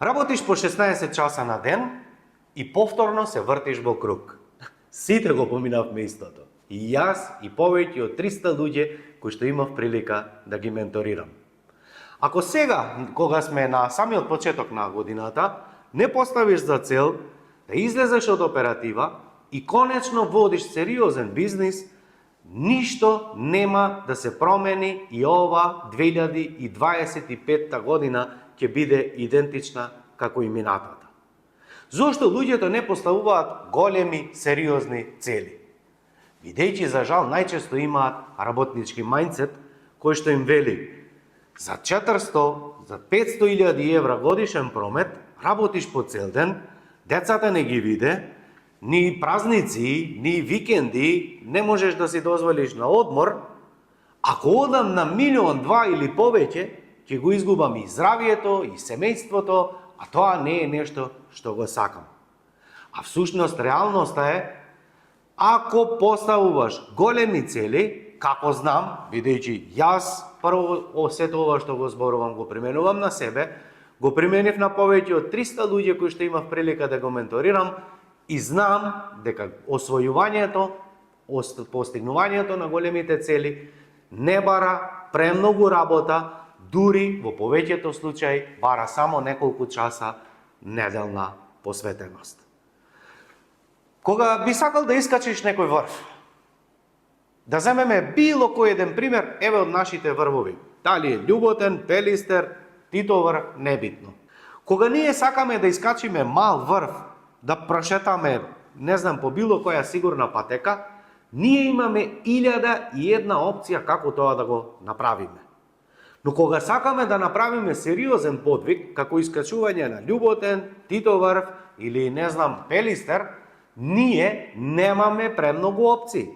Работиш по 16 часа на ден и повторно се вртиш во круг. Сите го поминавме истото. И јас и повеќе од 300 луѓе кои што имав прилика да ги менторирам. Ако сега, кога сме на самиот почеток на годината, не поставиш за цел да излезеш од оператива и конечно водиш сериозен бизнис, ништо нема да се промени и ова 2025 година ќе биде идентична како и минатата. Зошто луѓето не поставуваат големи, сериозни цели? Бидејќи за жал најчесто имаат работнички мајндсет кој што им вели за 400, за 500.000 евра годишен промет, работиш по цел ден, децата не ги виде, ни празници, ни викенди, не можеш да си дозволиш на одмор. Ако одам на 1.000.000, 2 или повеќе, ќе го изгубам и здравието, и семејството, а тоа не е нешто што го сакам. А всушност реалноста е, ако поставуваш големи цели, како знам, бидејќи јас прво сето ова што го зборувам го применувам на себе, го применив на повеќе од 300 луѓе кои што имав прилика да го менторирам и знам дека освојувањето, постигнувањето на големите цели не бара премногу работа, дури во повеќето случаи бара само неколку часа неделна посветеност. Кога би сакал да искачиш некој врв, да земеме било кој еден пример, еве од нашите врвови, дали е Љуботен, Пелистер, Титовар, небитно. Кога ние сакаме да искачиме мал врв, да прошетаме, не знам, по било која сигурна патека, ние имаме 1001 опција како тоа да го направиме. Но кога сакаме да направиме сериозен подвиг, како искачување на Љуботен, Титовар или, не знам, Пелистер, ние немаме премногу опции.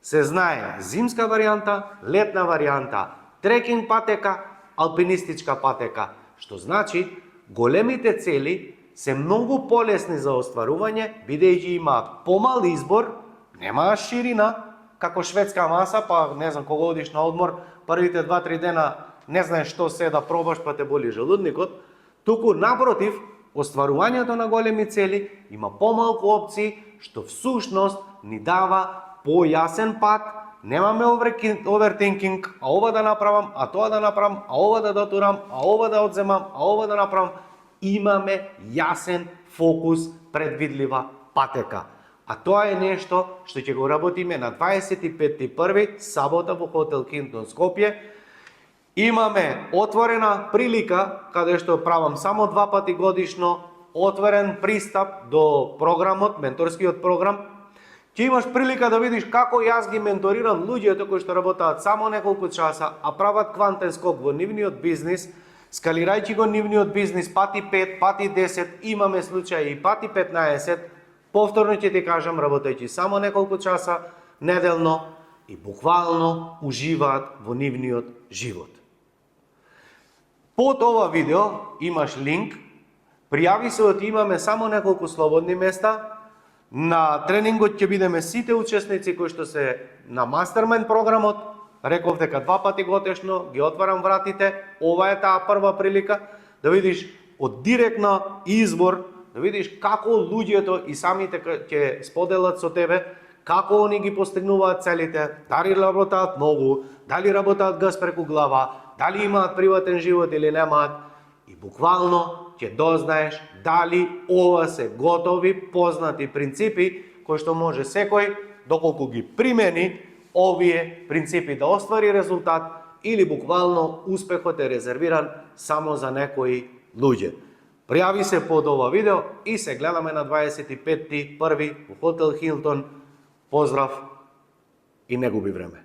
Се знае зимска варијанта, летна варијанта, трекинг патека, алпинистичка патека, што значи големите цели се многу полесни за остварување, бидејќи имаат помал избор, нема ширина, како шведска маса, па не знам, кога одиш на одмор, првите 2-3 дена не знаеш што се да пробаш, па те боли желудникот, туку напротив, остварувањето на големи цели има помалку опции, што всушност ни дава појасен пат, немаме овертинкинг, а ова да направам, а тоа да направам, а ова да дотурам, а ова да одземам, а ова да направам. Имаме јасен фокус, предвидлива патека. А тоа е нешто што ќе го работиме на 25.1. сабота во хотел Кинтон Скопје. Имаме отворена прилика, каде што правам само 2 пати годишно, отворен пристап до програмот, менторскиот програм. Ќе имаш прилика да видиш како јас ги менторирам луѓето кои што работаат само неколку часа, а прават квантен скок во нивниот бизнис, скалирајќи го нивниот бизнис пати 5, пати 10, имаме случаи и пати 15, повторно ќе ти кажам, работејќи само неколку часа неделно и буквално уживаат во нивниот живот. Под ова видео имаш линк, пријави се од имаме само неколку слободни места. На тренингот ќе бидеме сите учесници кои што се на мастермен програмот. Реков дека 2 пати годишно ги отварам вратите. Ова е таа прва прилика да видиш од директно избор, да видиш како луѓето и самите ќе споделат со тебе како они ги постигнуваат целите, дали работаат многу, дали работаат газ преку глава, дали имаат приватен живот или немаат. И буквално ќе дознаеш дали ова се готови, познати принципи кои што може секој, доколку ги примени овие принципи да оствари резултат, или буквално успехот е резервиран само за некои луѓе. Пријави се под ова видео и се гледаме на 25.1. во хотел Хилтон. Поздрав и не губи време.